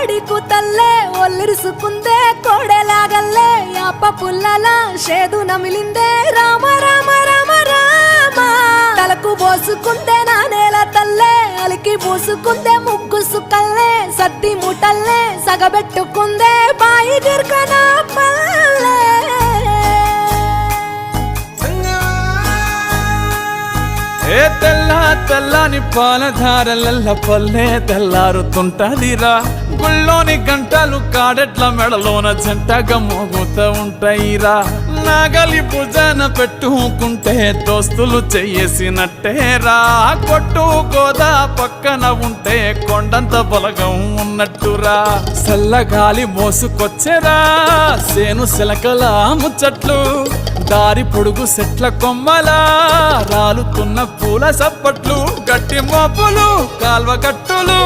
కోడి కూతల్లే ఒల్లిరుసుకుందే కోడెలాగల్లే యాప పుల్లల షేదు నమిలిందే రామ రామ రామ రామ తలకు పోసుకుందే నా నేల తల్లే అలికి పూసుకుందే ముగ్గు సుక్కల్లే సద్ది ముటల్లే సగబెట్టుకుందే బాయి గిర్కన పల్లె ఏ తెల్ల తెల్లని పాలధారలల్ల పల్లె తెల్లారుతుంటదిరా గుళ్ళోని గంటలు కాడెట్ల మెడలోన జంటగా మోగుతూ ఉంటాయిరా నాగలి భుజాన పెట్టుకుంటే దోస్తులు చెయ్యేసినట్టేరా కొట్టు గోదా పక్కన ఉంటే కొండంత బలగం ఉన్నట్టురా చల్లగాలి మోసుకొచ్చెరా సేను సిలకల ముచ్చట్లు దారి పొడుగు సెట్ల కొమ్మలా రాలుతున్న పూల సప్పట్లు గట్టి మోపులు కాల్వ గట్టులు